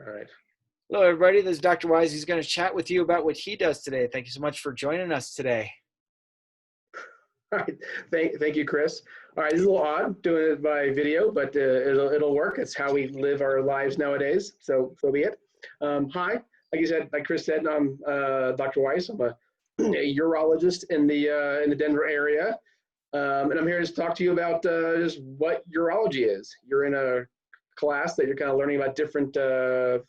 All right. Hello, everybody. This is Dr. Weiss. He's going to chat with you about what he does today. Thank you so much for joining us today. All right. Thank you, Chris. All right. This is a little odd doing it by video, but it'll work. It's how we live our lives nowadays. So be it. Hi. Like you said, like Chris said, I'm Dr. Weiss. I'm a urologist in the Denver area, and I'm here to talk to you about just what urology is. You're in a class that you're kind of learning about different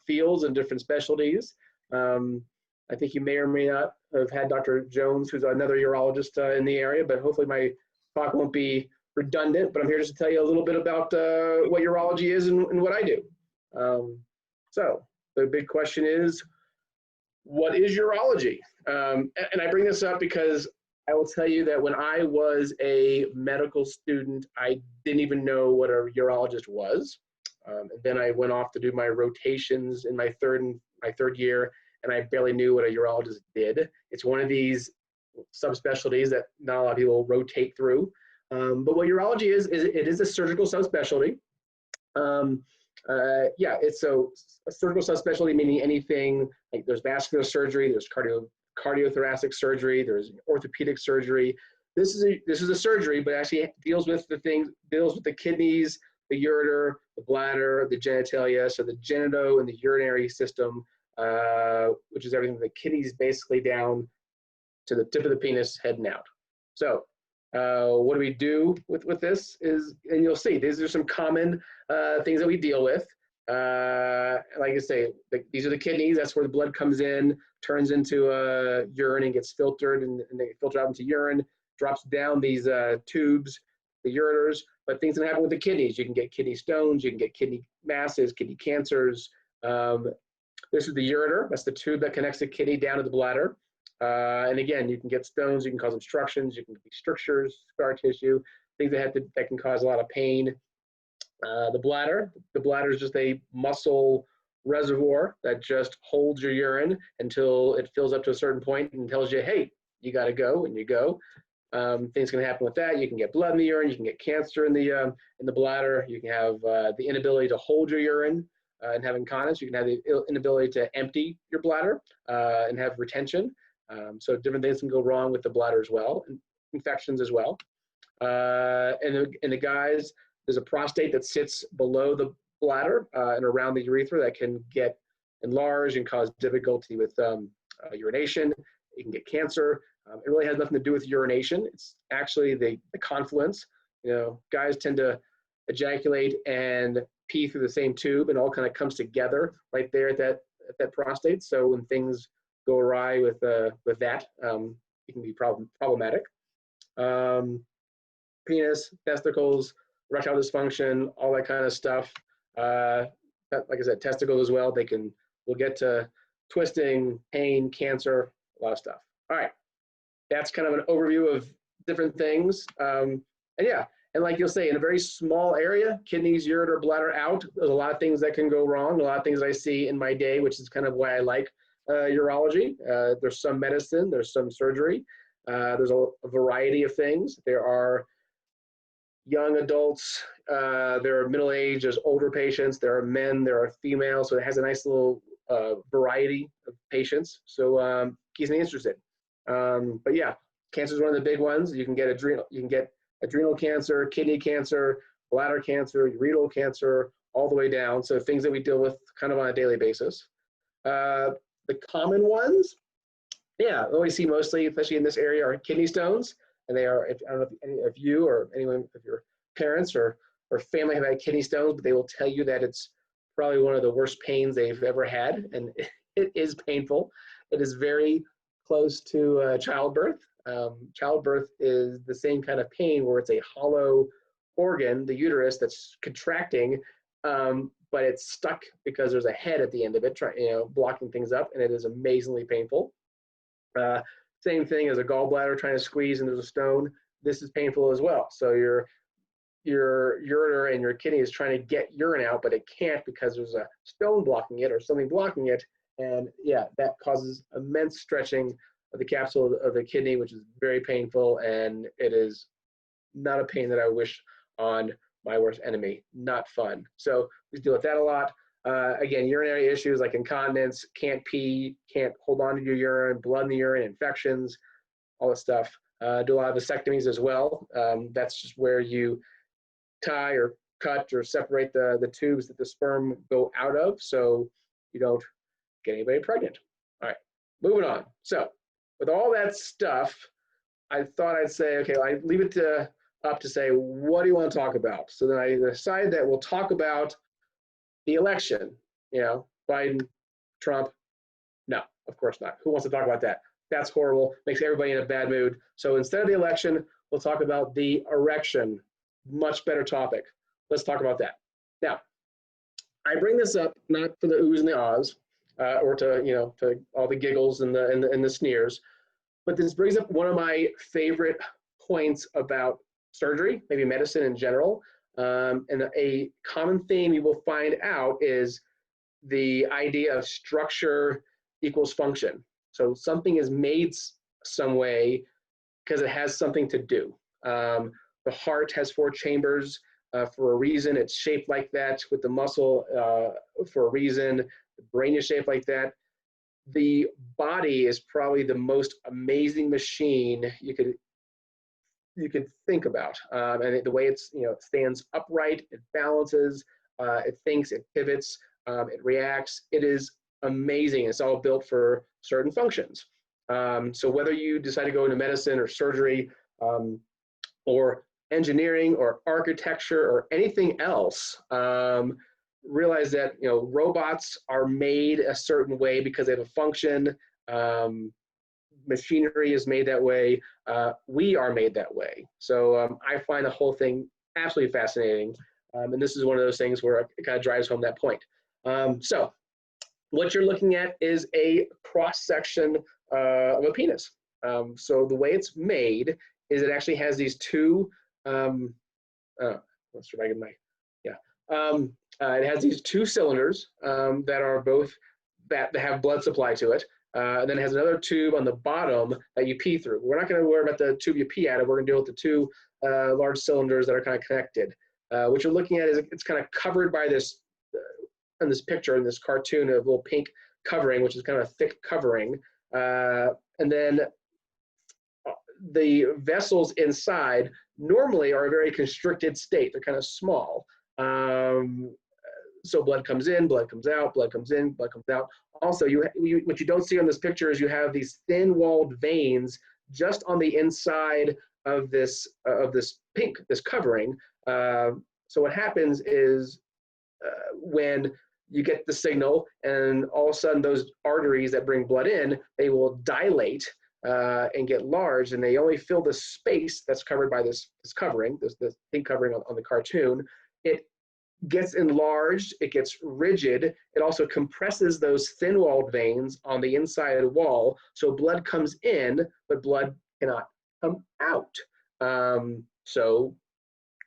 fields and different specialties. I think you may or may not have had Dr. Jones, who's another urologist in the area, but hopefully my talk won't be redundant, but I'm here just to tell you a little bit about what urology is and what I do. So the big question is, what is urology? And I bring this up because I will tell you that when I was a medical student, I didn't even know what a urologist was. And then I went off to do my rotations in my third year, and I barely knew what a urologist did. It's one of these subspecialties that not a lot of people rotate through. But what urology is it is a surgical subspecialty. It's a surgical subspecialty, meaning anything like there's vascular surgery, there's cardiothoracic surgery, there's orthopedic surgery. This is a surgery, but actually deals with the kidneys, the ureter, the bladder, the genitalia, so the genito and the urinary system, which is everything from the kidneys basically down to the tip of the penis heading out. So what do we do with this is, and you'll see, these are some common things that we deal with. Like I say, these are the kidneys. That's where the blood comes in, turns into urine and gets filtered, and they filter out into urine, drops down these tubes, the ureters. But things can happen with the kidneys. You can get kidney stones, you can get kidney masses, kidney cancers. This is the ureter. That's the tube that connects the kidney down to the bladder. And again, you can get stones, you can cause obstructions, you can be strictures, scar tissue, things that can cause a lot of pain. The bladder is just a muscle reservoir that just holds your urine until it fills up to a certain point and tells you, hey, you got to go, and you go. Things can happen with that. You can get blood in the urine, you can get cancer in the bladder, you can have the inability to hold your urine and have incontinence, you can have the inability to empty your bladder and have retention. So different things can go wrong with the bladder as well, and infections as well. And the guys, there's a prostate that sits below the bladder and around the urethra that can get enlarged and cause difficulty with urination. You can get cancer. It really has nothing to do with urination. It's actually the confluence. You know, guys tend to ejaculate and pee through the same tube, and all kind of comes together right there at that prostate. So when things go awry with that, it can be problematic. Penis, testicles, erectile dysfunction, all that kind of stuff. Like I said, testicles as well. We'll get to twisting, pain, cancer, a lot of stuff. All right, that's kind of an overview of different things. And like you'll say, in a very small area, kidneys, ureter, bladder out, there's a lot of things that can go wrong, a lot of things I see in my day, which is kind of why I like urology. There's some medicine, there's some surgery, there's a variety of things. There are young adults, there are middle-aged, there's older patients, there are men, there are females, so it has a nice little variety of patients. So keeps me interested. But yeah, cancer is one of the big ones. You can get adrenal cancer, kidney cancer, bladder cancer, urethral cancer, all the way down. So things that we deal with kind of on a daily basis. The common ones, what we see mostly, especially in this area, are kidney stones. And they are, I don't know if any of you or anyone of your parents or family have had kidney stones, but they will tell you that it's probably one of the worst pains they've ever had. And it is painful. It is very close to childbirth. Childbirth is the same kind of pain where it's a hollow organ, the uterus, that's contracting, but it's stuck because there's a head at the end of it, blocking things up, and it is amazingly painful. Same thing as a gallbladder trying to squeeze and there's a stone. This is painful as well. So your ureter and your kidney is trying to get urine out, but it can't because there's a stone blocking it or something blocking it. And yeah, that causes immense stretching of the capsule of the kidney, which is very painful, and it is not a pain that I wish on my worst enemy. Not fun. So we deal with that a lot. Again, urinary issues like incontinence, can't pee, can't hold on to your urine, blood in the urine, infections, all this stuff. Do a lot of vasectomies as well. That's just where you tie or cut or separate the tubes that the sperm go out of so you don't get anybody pregnant. All right, moving on. So with all that stuff, I thought I'd say, okay, I leave it up to say, what do you want to talk about? So then I decided that we'll talk about the election. You know, Biden, Trump. No, of course not. Who wants to talk about that? That's horrible. Makes everybody in a bad mood. So instead of the election, we'll talk about the erection. Much better topic. Let's talk about that. Now, I bring this up not for the oohs and the ahs, or to all the giggles and the sneers, but this brings up one of my favorite points about surgery, maybe medicine in general. And a common theme you will find out is the idea of structure equals function. So something is made some way because it has something to do. The heart has 4 chambers for a reason. It's shaped like that with the muscle for a reason. The brain is shaped like that. The body is probably the most amazing machine you could think about. And the way it stands upright, it balances, it thinks, it pivots, it reacts. It is amazing. It's all built for certain functions. So whether you decide to go into medicine or surgery or engineering or architecture or anything else, realize that robots are made a certain way because they have a function. Machinery is made that way. We are made that way. So I find the whole thing absolutely fascinating. And this is one of those things where it kind of drives home that point. So what you're looking at is a cross-section of a penis. So the way it's made is it actually has these two, let's try to get my, it has these 2 cylinders that are both, that have blood supply to it. And then it has another tube on the bottom that you pee through. We're not going to worry about the tube you pee out of. We're going to deal with the 2 large cylinders that are kind of connected. What you're looking at is it's kind of covered by this, in this picture, in this cartoon, of a little pink covering, which is kind of a thick covering. And then the vessels inside normally are a very constricted state. They're kind of small. So blood comes in, blood comes out, blood comes in, blood comes out. Also, what you don't see on this picture is you have these thin-walled veins just on the inside of this this covering. So what happens is when you get the signal, and all of a sudden those arteries that bring blood in, they will dilate and get large, and they only fill the space that's covered by this covering, this pink covering on the cartoon. It gets enlarged, it gets rigid, it also compresses those thin-walled veins on the inside of the wall, so blood comes in, but blood cannot come out. So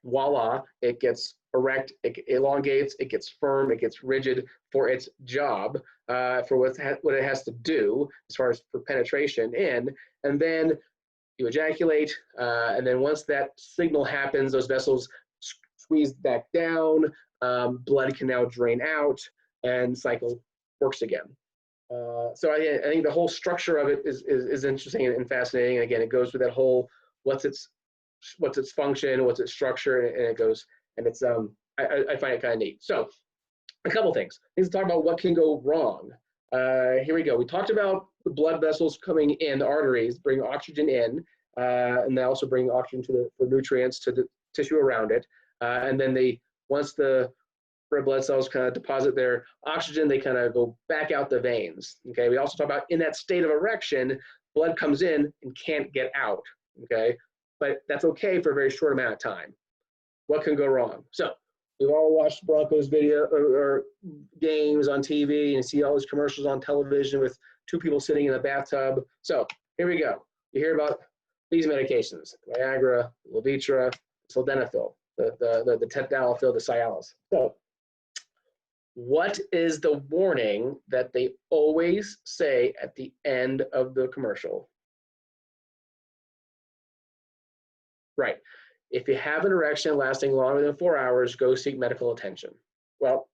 voila, it gets erect, it elongates, it gets firm, it gets rigid for its job, for what it has to do as far as for penetration in, and then you ejaculate, and then once that signal happens, those vessels squeeze back down, blood can now drain out, and cycle works again. So I think the whole structure of it is interesting and fascinating. And again, it goes with that whole what's its function, what's its structure, and it goes, and it's I find it kind of neat. So a couple things to talk about what can go wrong. Here we go. We talked about the blood vessels coming in, the arteries bring oxygen in, and they also bring oxygen for nutrients to the tissue around it. And then once the red blood cells kind of deposit their oxygen, they kind of go back out the veins. Okay. We also talk about in that state of erection, blood comes in and can't get out. Okay. But that's okay for a very short amount of time. What can go wrong? So we've all watched Broncos video or games on TV, and you see all these commercials on television with 2 people sitting in a bathtub. So here we go. You hear about these medications: Viagra, Levitra, sildenafil, the tadalafil, the Cialis. So what is the warning that they always say at the end of the commercial? Right. If you have an erection lasting longer than 4 hours, go seek medical attention. Well,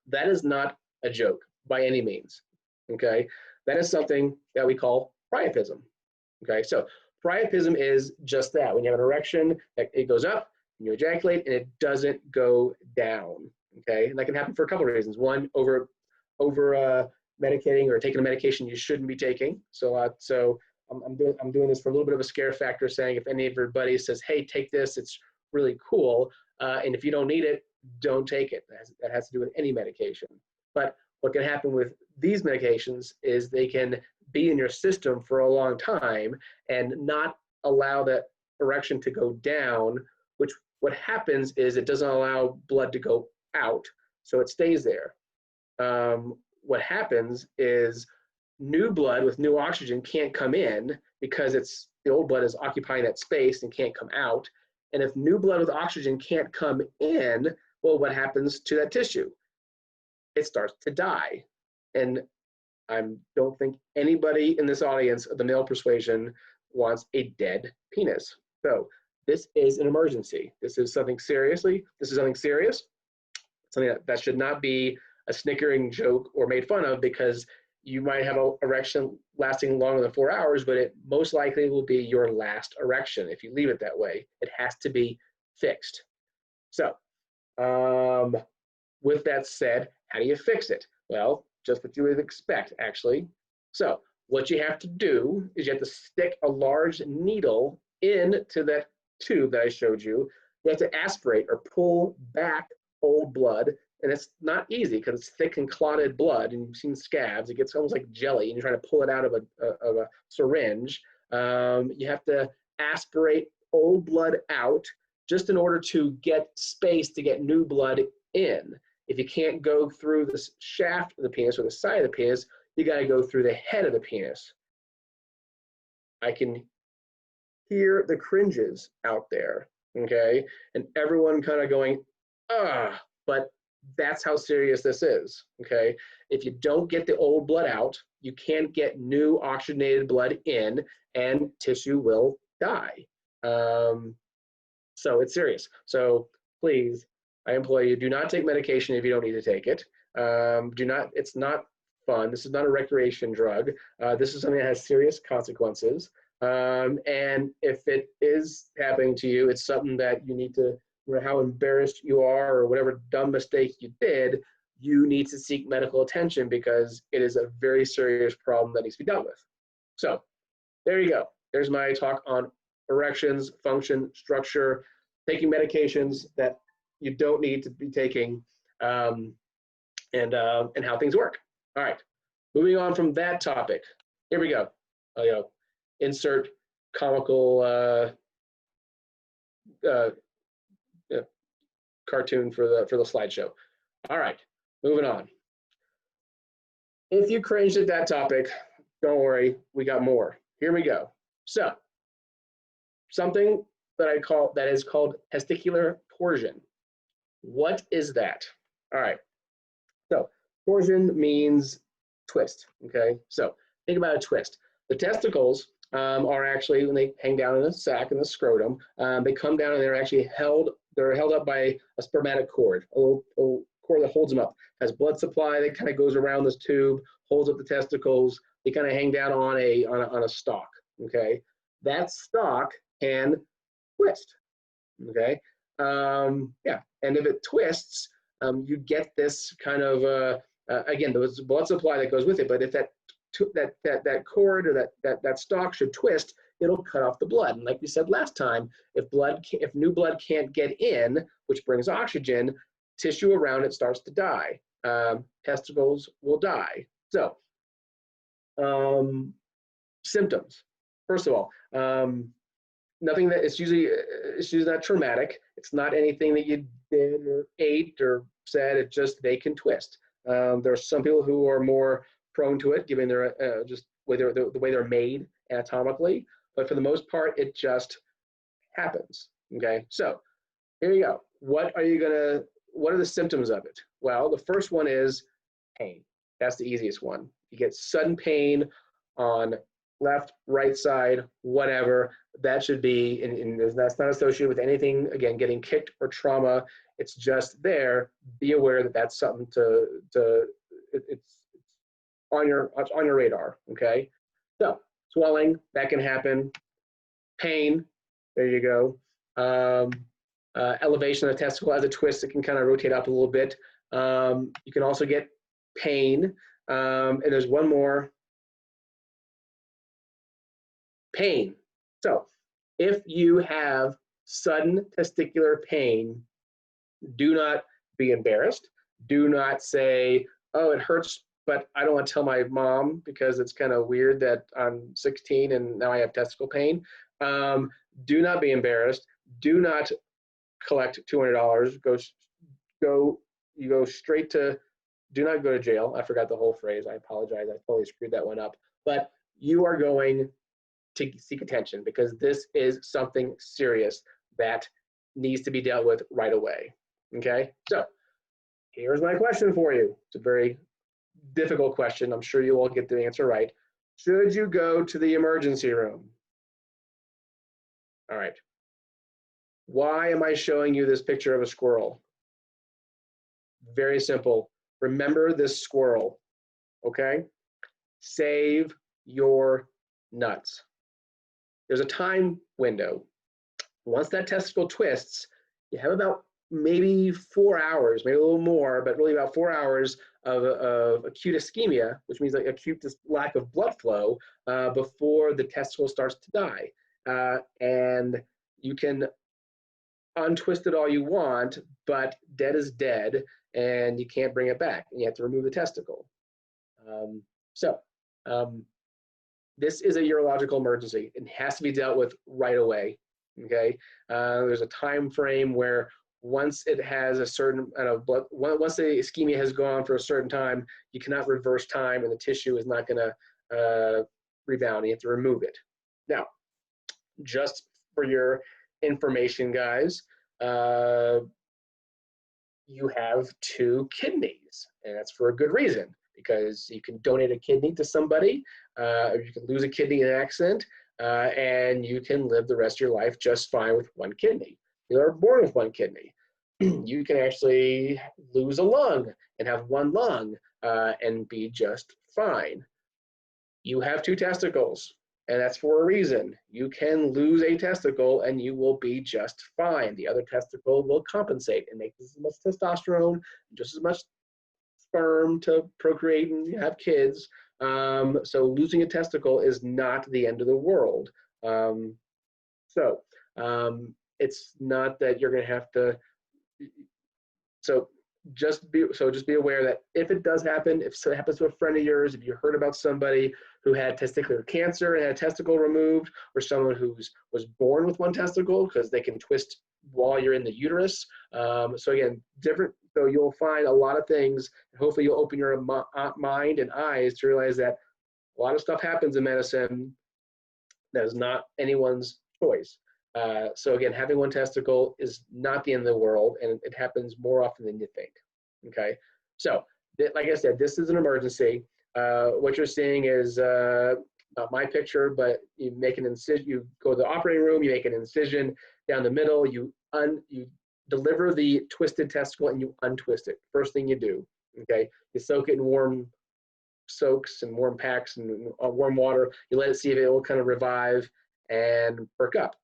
that is not a joke by any means, okay? That is something that we call priapism, okay? So priapism is just that. When you have an erection, it goes up, and you ejaculate, and it doesn't go down, okay? And that can happen for a couple of reasons. One, over medicating or taking a medication you shouldn't be taking. So I'm doing this for a little bit of a scare factor, saying if any of your buddies says, hey, take this, it's really cool, and if you don't need it, don't take it. That has to do with any medication. But what can happen with these medications is they can be in your system for a long time and not allow that erection to go down, which what happens is it doesn't allow blood to go out, so it stays there. What happens is new blood with new oxygen can't come in because the old blood is occupying that space and can't come out. And if new blood with oxygen can't come in, well, what happens to that tissue? It starts to die. And I don't think anybody in this audience of the male persuasion wants a dead penis. So this is an emergency. This is something serious, something that should not be a snickering joke or made fun of, because you might have an erection lasting longer than 4 hours, but it most likely will be your last erection if you leave it that way. It has to be fixed. So with that said, how do you fix it? Well, just what you would expect, actually. So what you have to do is you have to stick a large needle into that tube that I showed you. You have to aspirate or pull back old blood. And it's not easy because it's thick and clotted blood, and you've seen scabs. It gets almost like jelly, and you're trying to pull it out of a syringe. You have to aspirate old blood out just in order to get space to get new blood in. If you can't go through the shaft of the penis or the side of the penis, you got to go through the head of the penis. I can hear the cringes out there, okay? And everyone kind of going, but that's how serious this is, okay? If you don't get the old blood out, you can't get new oxygenated blood in, and tissue will die. So it's serious. So please, I implore you, do not take medication if you don't need to take it. It's not fun. This is not a recreation drug. This is something that has serious consequences. And if it is happening to you, it's something that you need to, no matter how embarrassed you are or whatever dumb mistake you did, you need to seek medical attention, because it is a very serious problem that needs to be dealt with. So there you go. There's my talk on erections, function, structure, taking medications that you don't need to be taking, and how things work. All right, moving on from that topic. Here we go. Insert comical cartoon for the slideshow. All right, moving on. If you cringed at that topic, don't worry, we got more. Here we go. So, something that is called testicular torsion. What is that? All right. So, torsion means twist. Okay. So, think about a twist. The testicles are actually, when they hang down in the sac in the scrotum, they come down and they're actually held up by a spermatic cord, a little cord that holds them up. Has blood supply that kind of goes around this tube, holds up the testicles. They kind of hang down on a stalk. Okay, that stalk can twist. Okay, yeah, and if it twists, you get this kind of again, there's blood supply that goes with it. But if that cord or that stalk should twist, it'll cut off the blood. And like we said last time, if new blood can't get in, which brings oxygen, tissue around it starts to die. Testicles will die. So, symptoms. First of all, nothing that it's usually not traumatic. It's not anything that you did or ate or said. It's just they can twist. There are some people who are more prone to it, given their just the way they're made anatomically. But for the most part, it just happens. Okay, so here you go. What are the symptoms of it? Well, the first one is pain. That's the easiest one. You get sudden pain on left, right side, whatever. that should be, and that's not associated with anything, again, getting kicked or trauma. It's just there. Be aware that that's something it's on your radar, okay? So swelling, that can happen. Pain, there you go. Elevation of the testicle as a twist, it can kind of rotate up a little bit. You can also get pain. And there's one more, pain. So if you have sudden testicular pain, do not be embarrassed. Do not say, oh, it hurts, but I don't want to tell my mom because it's kind of weird that I'm 16 and now I have testicle pain. Do not be embarrassed. Do not collect $200. You go straight to, do not go to jail. I forgot the whole phrase. I apologize. I totally screwed that one up. But you are going to seek attention because this is something serious that needs to be dealt with right away. Okay, so here's my question for you. It's a very difficult question. I'm sure you will get the answer right. Should you go to the emergency room? All right. Why am I showing you this picture of a squirrel? Very simple. Remember this squirrel, okay? Save your nuts. There's a time window. Once that testicle twists, you have about maybe 4 hours, maybe a little more, but really about 4 hours of acute ischemia, which means like acute lack of blood flow before the testicle starts to die. And you can untwist it all you want, but dead is dead, and you can't bring it back, and you have to remove the testicle. This is a urological emergency. It has to be dealt with right away. Okay, there's a time frame where once it has a certain amount of blood, once the ischemia has gone for a certain time, you cannot reverse time, and the tissue is not going to rebound. You have to remove it. Now, just for your information, guys, you have 2 kidneys, and that's for a good reason, because you can donate a kidney to somebody, or you can lose a kidney in an accident, and you can live the rest of your life just fine with 1 kidney. You are born with 1 kidney. You can actually lose a lung and have 1 lung and be just fine. You have 2 testicles, and that's for a reason. You can lose a testicle and you will be just fine. The other testicle will compensate and make just as much testosterone, just as much sperm to procreate and have kids. So losing a testicle is not the end of the world. It's not that you're going to have to. So just be aware that if it does happen, if it happens to a friend of yours, if you heard about somebody who had testicular cancer and had a testicle removed, or someone who was born with 1 testicle, because they can twist while you're in the uterus. So again, different. So you'll find a lot of things. Hopefully, you'll open your mind and eyes to realize that a lot of stuff happens in medicine that is not anyone's choice. So again, having 1 testicle is not the end of the world, and it happens more often than you think. Okay, so like I said, this is an emergency. What you're seeing is not my picture, but you make an incision. You go to the operating room, you make an incision down the middle. You deliver the twisted testicle and you untwist it. First thing you do. Okay, you soak it in warm soaks and warm packs and warm water. You let it see if it will kind of revive and perk up.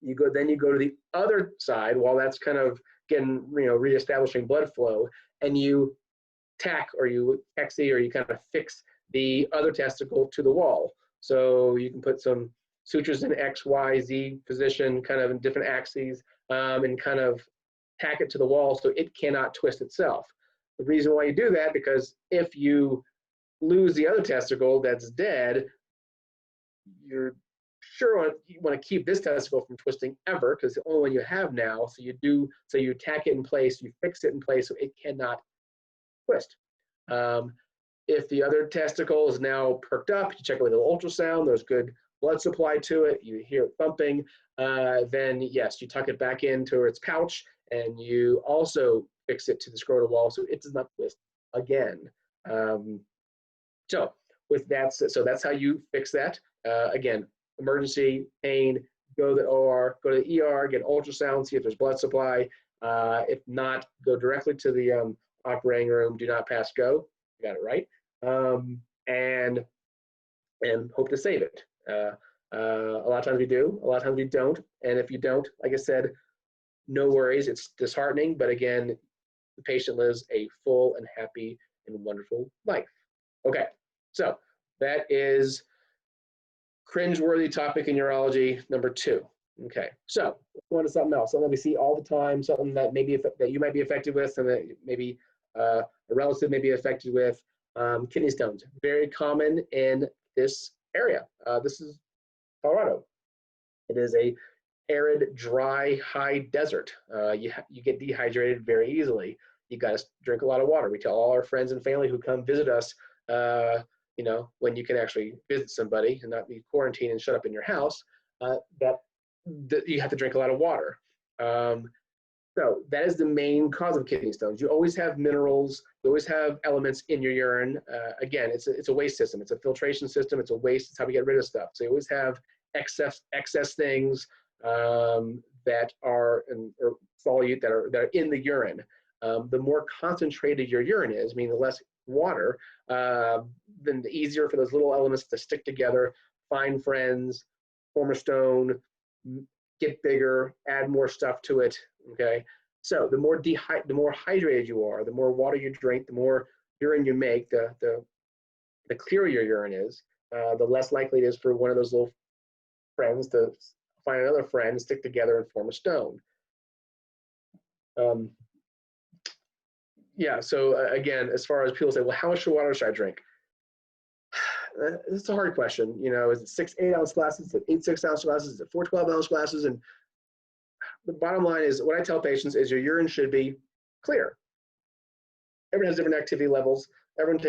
Then you go to the other side while that's kind of getting, reestablishing blood flow, and you tack or you hexy or you kind of fix the other testicle to the wall. So you can put some sutures in X, Y, Z position, kind of in different axes, and kind of tack it to the wall so it cannot twist itself. The reason why you do that, because if you lose the other testicle that's dead, you're sure you want to keep this testicle from twisting ever, because it's the only one you have now. So you tack it in place, you fix it in place so it cannot twist. If the other testicle is now perked up, you check it with an ultrasound, there's good blood supply to it, you hear it thumping, then yes, you tuck it back into its pouch and you also fix it to the scrotal wall so it does not twist again. So with that, so that's how you fix that. Again, emergency, pain, go to the OR, go to the ER, get ultrasound, see if there's blood supply. If not, go directly to the operating room. Do not pass go. You got it right. And hope to save it. A lot of times we do, a lot of times we don't. And if you don't, like I said, no worries. It's disheartening, but again, the patient lives a full and happy and wonderful life. Okay, so that is cringeworthy topic in urology number 2. Okay, so let's go on to something else. Something that we see all the time, something that maybe that you might be affected with, something that maybe a relative may be affected with. Kidney stones, very common in this area. This is Colorado. It is a arid, dry, high desert. You get dehydrated very easily. You got to drink a lot of water. We tell all our friends and family who come visit us, you know, when you can actually visit somebody and not be quarantined and shut up in your house, that you have to drink a lot of water. So that is the main cause of kidney stones. You always have minerals, you always have elements in your urine. Again, it's a waste system. It's a filtration system. It's a waste. It's how we get rid of stuff. So you always have excess things that are or solute that are in the urine. The more concentrated your urine is, meaning the less water, then the easier for those little elements to stick together, find friends, form a stone, get bigger, add more stuff to it. Okay, so the more hydrated you are, the more water you drink, the more urine you make, the clearer your urine is, the less likely it is for one of those little friends to find another friend, stick together, and form a stone. Yeah, so again, as far as people say, well, how much water should I drink? It's a hard question. You know, is it 6 8-ounce glasses? Is it 8 6-ounce glasses? Is it 4 12-ounce glasses? And the bottom line is, what I tell patients is your urine should be clear. Everyone has different activity levels. Everyone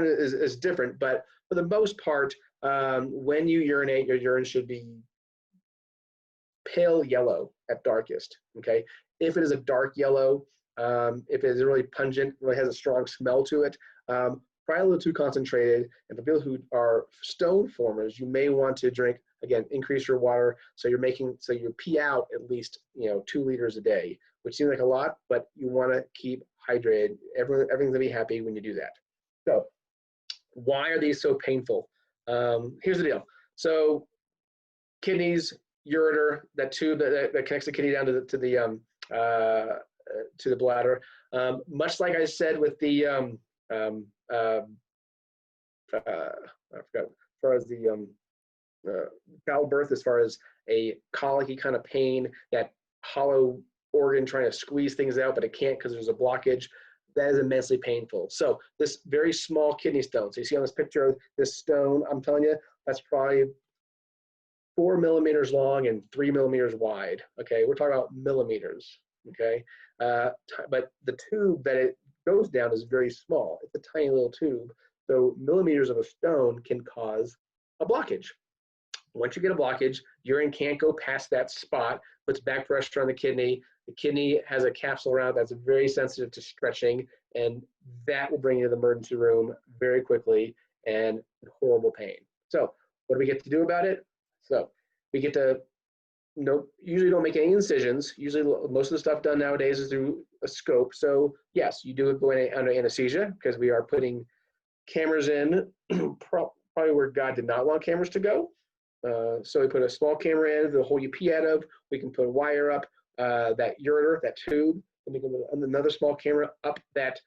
is different, but for the most part, when you urinate, your urine should be pale yellow at darkest. Okay, if it is a dark yellow, if it is really pungent, really has a strong smell to it, probably a little too concentrated. And for people who are stone formers, you may want to drink, again, increase your water, so you pee out at least 2 liters a day, which seems like a lot, but you want to keep hydrated. Everything's gonna be happy when you do that. So why are these so painful? Here's the deal. So kidneys, ureter, that tube that connects the kidney down to the bladder. Much like I said with the I forgot, as far as the childbirth, as far as a colicky kind of pain, that hollow organ trying to squeeze things out, but it can't because there's a blockage. That is immensely painful. So this very small kidney stone, so you see on this picture, this stone, I'm telling you, that's probably 4 millimeters long and 3 millimeters wide. Okay, we're talking about millimeters. Okay, but the tube that it goes down is very small. It's a tiny little tube. So millimeters of a stone can cause a blockage. Once you get a blockage, urine can't go past that spot, puts back pressure on the kidney. The kidney has a capsule around it that's very sensitive to stretching, and that will bring you to the emergency room very quickly and horrible pain. So what do we get to do about it? So we get to, usually don't make any incisions. Usually most of the stuff done nowadays is through a scope. So yes, you do it going under anesthesia, because we are putting cameras in probably where God did not want cameras to go. So we put a small camera in, the hole you pee out of. We can put a wire up that ureter, that tube, and we can put another small camera up that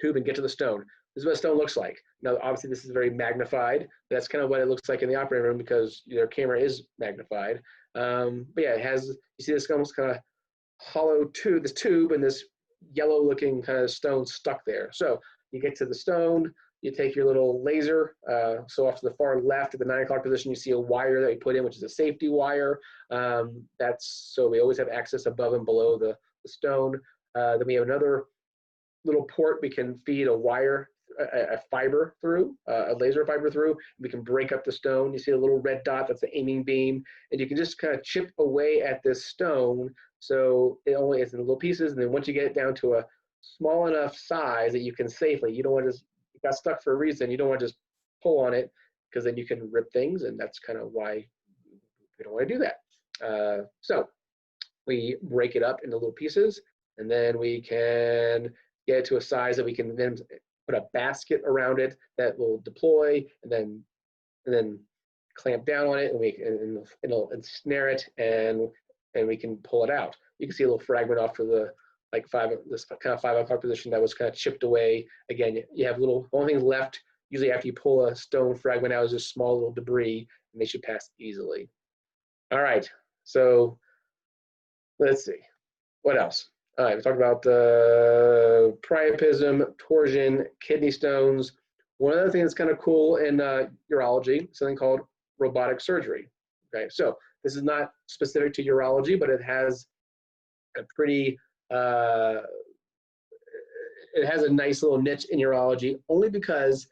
tube and get to the stone. This is what a stone looks like. Now, obviously, this is very magnified. That's kind of what it looks like in the operating room, because your camera is magnified. But yeah, it has, you see this almost kind of hollow tube, this tube, and this yellow-looking kind of stone stuck there. So you get to the stone, you take your little laser. So off to the far left at the 9 o'clock position, you see a wire that we put in, which is a safety wire. That's so we always have access above and below the stone. Then we have another little port we can feed a wire, a fiber through, a laser fiber through. We can break up the stone. You see a little red dot, that's the aiming beam. And you can just kind of chip away at this stone, so it only is in little pieces. And then once you get it down to a small enough size that you can safely, you don't want to just, it got stuck for a reason, you don't want to just pull on it, because then you can rip things, and that's kind of why we don't want to do that. So we break it up into little pieces, and then we can get it to a size that we can then put a basket around it that will deploy, and then clamp down on it, and it'll ensnare it, and we can pull it out. You can see a little fragment off to the this kind of 5 o'clock position that was kind of chipped away. Again, you have little only things left. Usually after you pull a stone fragment out is just small little debris, and they should pass easily. All right, so let's see. What else? All right, we talked about priapism, torsion, kidney stones. One other thing that's kind of cool in urology, something called robotic surgery. Okay, so this is not specific to urology, but it has a pretty, it has a nice little niche in urology, only because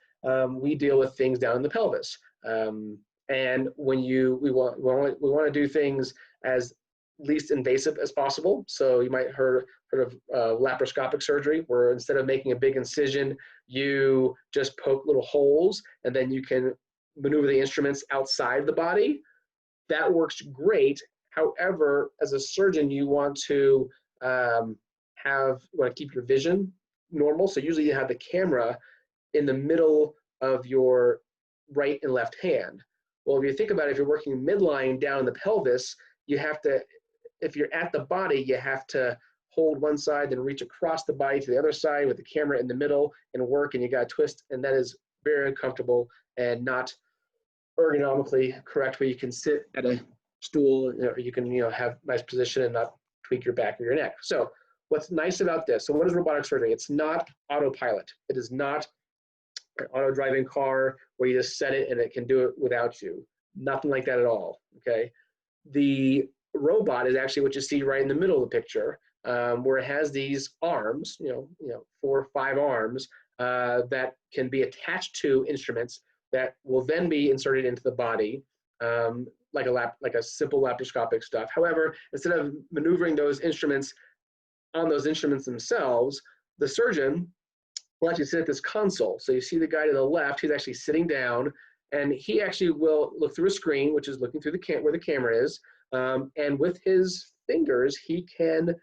we deal with things down in the pelvis. And when we want to do things as least invasive as possible. So you might heard of laparoscopic surgery, where instead of making a big incision, you just poke little holes, and then you can maneuver the instruments outside the body. That works great. However, as a surgeon, you want to keep your vision normal. So usually you have the camera in the middle of your right and left hand. Well, if you think about it, if you're working midline down in the pelvis, you have to, if you're at the body, you have to hold one side, then reach across the body to the other side with the camera in the middle and work, and you got to twist, and that is very uncomfortable and not ergonomically correct, where you can sit at a stool, or you can have nice position and not tweak your back or your neck. So what's nice about this, so what is robotic surgery? It's not autopilot. It is not an auto driving car where you just set it and it can do it without you. Nothing like that at all, okay? The robot is actually what you see right in the middle of the picture, where it has these arms, 4 or 5 arms that can be attached to instruments that will then be inserted into the body, like a simple laparoscopic stuff. However, instead of maneuvering those instruments on those instruments themselves, the surgeon will actually sit at this console. So you see the guy to the left, he's actually sitting down, and he actually will look through a screen, which is looking through where the camera is, and with his fingers, he can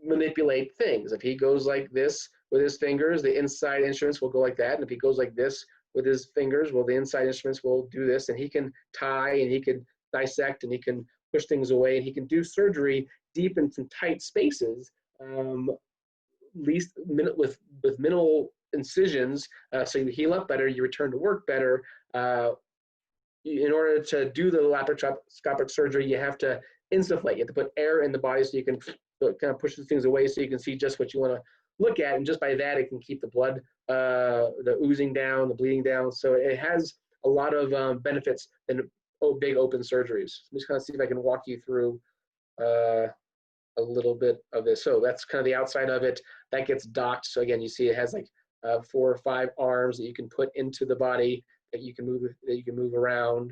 manipulate things. If he goes like this with his fingers, the inside instruments will go like that, and if he goes like this with his fingers, well, the inside instruments will do this, and he can tie, and he can dissect, and he can push things away, and he can do surgery deep in some tight spaces, with minimal incisions, so you heal up better, you return to work better. In order to do the laparoscopic surgery, you have to insufflate. You have to put air in the body so you can kind of push the things away so you can see just what you want to look at, and just by that, it can keep the blood, the oozing down, the bleeding down. So it has a lot of benefits in big open surgeries. Let me just kind of see if I can walk you through a little bit of this. So that's kind of the outside of it. That gets docked. So again, you see it has like 4 or 5 arms that you can put into the body that you can move around.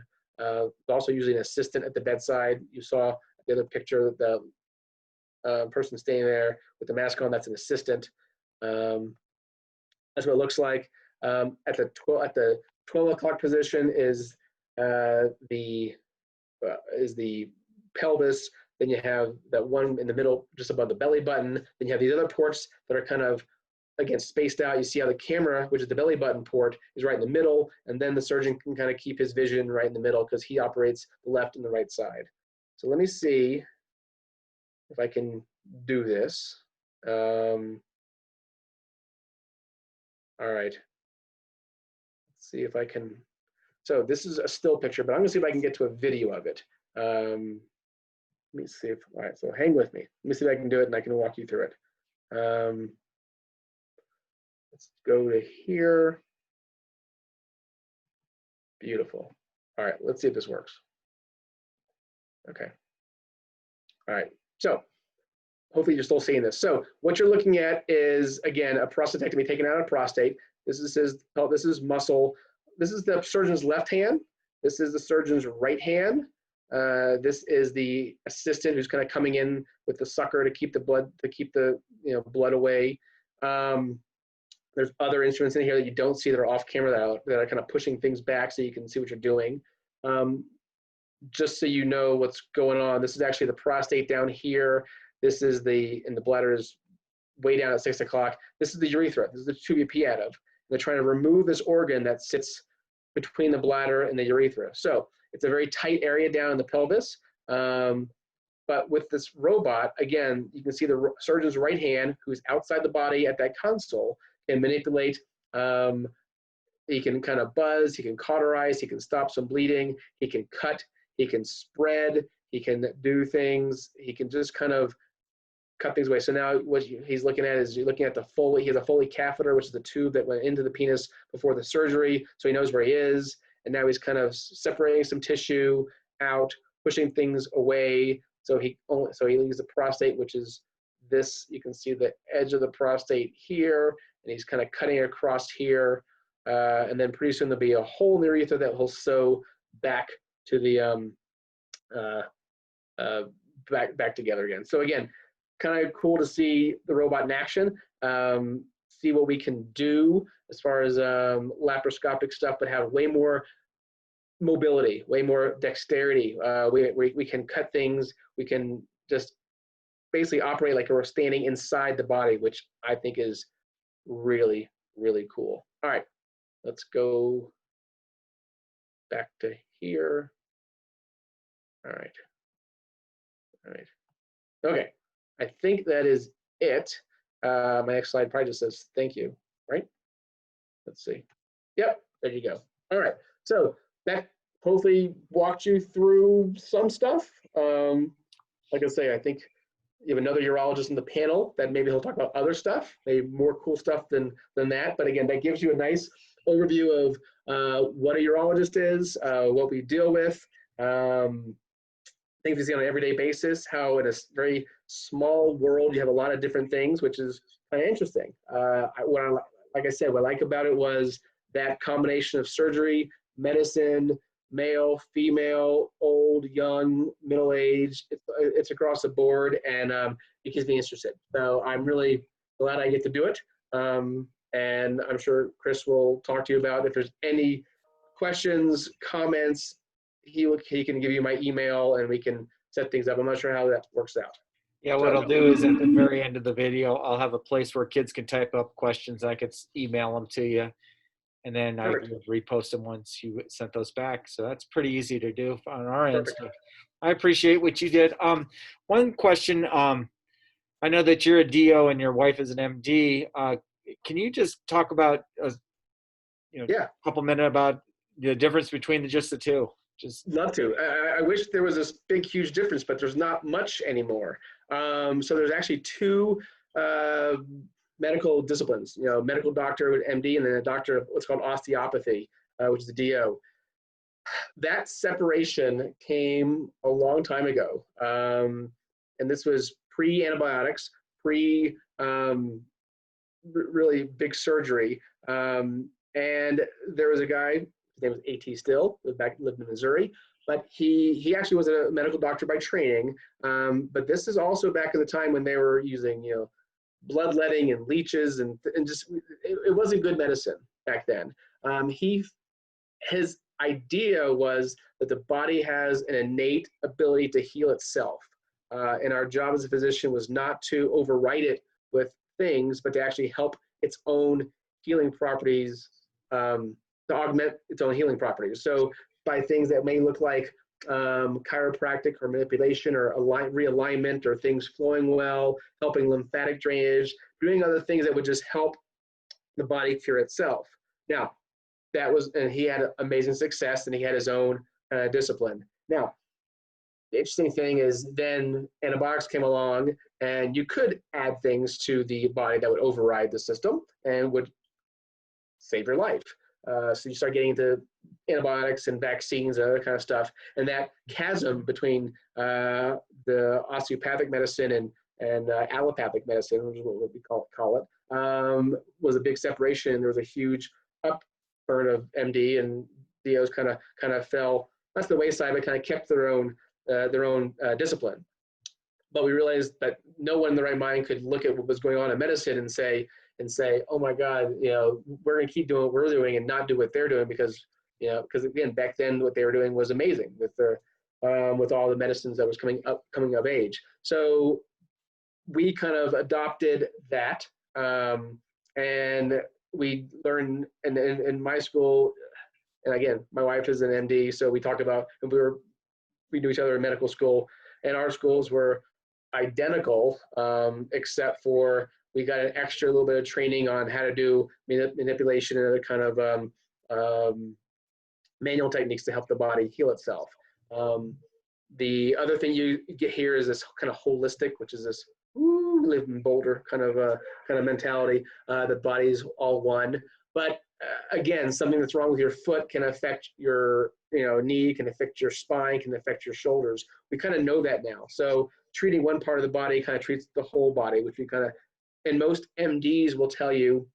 Also using an assistant at the bedside. You saw the other picture, the person standing there with the mask on. That's an assistant. That's what it looks like. At the 12 o'clock position is the pelvis. Then you have that one in the middle, just above the belly button. Then you have these other ports that are kind of, again, spaced out. You see how the camera, which is the belly button port, is right in the middle, and then the surgeon can kind of keep his vision right in the middle because he operates the left and the right side. So let me see if I can do this. All right. Let's see if I can. So this is a still picture, but I'm gonna see if I can get to a video of it. Let me see if, all right, so hang with me. Let me see if I can do it and I can walk you through it. Let's go to here. Beautiful. All right, let's see if this works. Okay. All right, so hopefully you're still seeing this. So what you're looking at is, again, a prostatectomy taken out of prostate. This is muscle. This is the surgeon's left hand. This is the surgeon's right hand. This is the assistant who's kind of coming in with the sucker to keep the blood, blood away. There's other instruments in here that you don't see that are off camera that are kind of pushing things back so you can see what you're doing. Just so you know what's going on, this is actually the prostate down here. This is and the bladder is way down at 6 o'clock. This is the urethra. This is the tube you pee out of. They're trying to remove this organ that sits between the bladder and the urethra. So it's a very tight area down in the pelvis. But with this robot, again, you can see the surgeon's right hand, who's outside the body at that console, can manipulate. He can kind of buzz, he can cauterize, he can stop some bleeding, he can cut, he can spread, he can do things, he can just kind of cut things away. So now what he's looking at is, you're looking at the Foley. He has a Foley catheter, which is the tube that went into the penis before the surgery, so he knows where he is. And now he's kind of separating some tissue out, pushing things away. So he leaves the prostate, which is this. You can see the edge of the prostate here, and he's kind of cutting across here. And then pretty soon there'll be a hole in the urethra that will sew back to the back together again. So again, kind of cool to see the robot in action, see what we can do as far as laparoscopic stuff, but have way more mobility, way more dexterity. We can cut things. We can just basically operate like we're standing inside the body, which I think is really, really cool. All right, let's go back to here. All right. All right. Okay. I think that is it. My next slide probably just says thank you, right? Let's see. Yep, there you go. All right. So that hopefully walked you through some stuff. Like I say, I think you have another urologist in the panel that maybe he'll talk about other stuff, maybe more cool stuff than that. But again, that gives you a nice overview of what a urologist is, what we deal with, things we see on an everyday basis, how in a very small world you have a lot of different things, which is kind of interesting. Like I said, what I like about it was that combination of surgery, medicine, male, female, old, young, middle-aged, it's across the board, and it keeps me interested. So I'm really glad I get to do it. And I'm sure Chris will talk to you about if there's any questions, comments. He can give you my email and we can set things up. I'm not sure how that works out. Yeah, what I'll do is at the very end of the video, I'll have a place where kids can type up questions. I could email them to you, and then I can repost them once you sent those back. So that's pretty easy to do on our end. So I appreciate what you did. One question, I know that you're a DO and your wife is an MD. Can you just talk about, a couple minutes about the difference between just the two? Love to. I wish there was this big, huge difference, but there's not much anymore. So there's actually two medical disciplines, medical doctor, MD, and then a doctor of what's called osteopathy, which is the DO. That separation came a long time ago. And this was pre-antibiotics, really big surgery. And there was a guy, his name was A.T. Still, lived in Missouri, but he actually was a medical doctor by training. But this is also back in the time when they were using, bloodletting and leeches and just, it wasn't good medicine back then. His idea was that the body has an innate ability to heal itself. And our job as a physician was not to overwrite it with things, but to actually help its own healing properties, to augment its own healing properties. So by things that may look like chiropractic or manipulation or realignment or things flowing well, helping lymphatic drainage, doing other things that would just help the body cure itself. Now, and he had amazing success, and he had his own discipline. Now, the interesting thing is then antibiotics came along, and you could add things to the body that would override the system and would save your life. So you start getting into antibiotics and vaccines and other kind of stuff. And that chasm between the osteopathic medicine and allopathic medicine, which is what we call it, was a big separation. There was a huge upturn of MD, and DOs kind of fell, not to the wayside, but kind of kept their own discipline. But we realized that no one in the right mind could look at what was going on in medicine and say, and say, oh my God, we're going to keep doing what we're doing and not do what they're doing because again, back then what they were doing was amazing with all the medicines that was coming of age. So we kind of adopted that, and we learned in my school. And again, my wife is an MD, so we talked about, and we knew each other in medical school, and our schools were identical, except for we got an extra little bit of training on how to do manipulation and other kind of manual techniques to help the body heal itself. The other thing you get here is this kind of holistic, which is this live in Boulder kind of mentality. The body's all one, but again, something that's wrong with your foot can affect your knee, can affect your spine, can affect your shoulders. We kind of know that now. So treating one part of the body kind of treats the whole body, which we kind of, and most MDs will tell you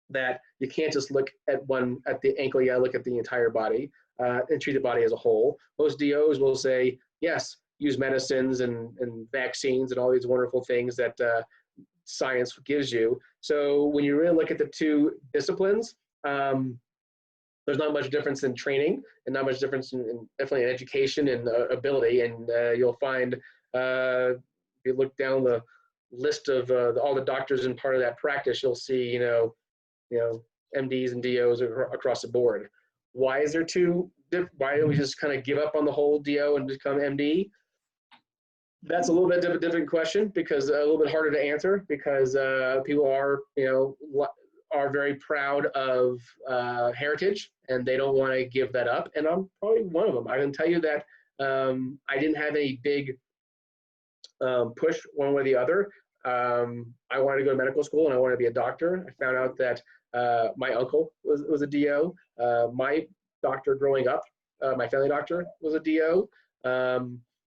that you can't just look at the ankle, you gotta look at the entire body and treat the body as a whole. Most DOs will say, yes, use medicines and vaccines and all these wonderful things that science gives you. So when you really look at the two disciplines, there's not much difference in training and not much difference in definitely in education and ability. And you'll find, if you look down the list of all the doctors in part of that practice, you'll see, MDs and DOs across the board. Why is there two? Why don't we just kind of give up on the whole DO and become MD? That's a little bit of a different question, because a little bit harder to answer, because people are very proud of heritage and they don't want to give that up. And I'm probably one of them. I can tell you that I didn't have any big push one way or the other. I wanted to go to medical school and I wanted to be a doctor. I found out that my uncle was a DO. My doctor growing up, my family doctor, was a DO.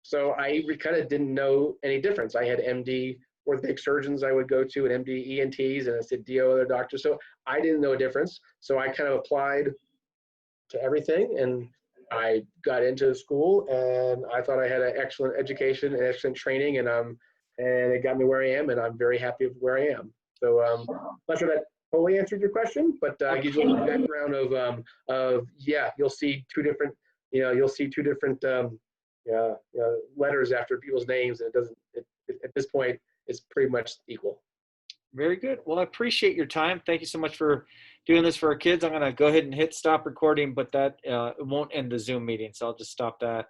So I kind of didn't know any difference. I had MD orthopedic surgeons I would go to, and MD ENTs, and I said DO other doctors. So I didn't know a difference. So I kind of applied to everything, and I got into school, and I thought I had an excellent education and excellent training, and it got me where I am, and I'm very happy with where I am. So not sure that totally answered your question, but gives you a background of you'll see two different letters after people's names, and at this point it's pretty much equal. Very good. Well, I appreciate your time. Thank you so much for doing this for our kids. I'm going to go ahead and hit stop recording, but that it won't end the Zoom meeting, so I'll just stop that.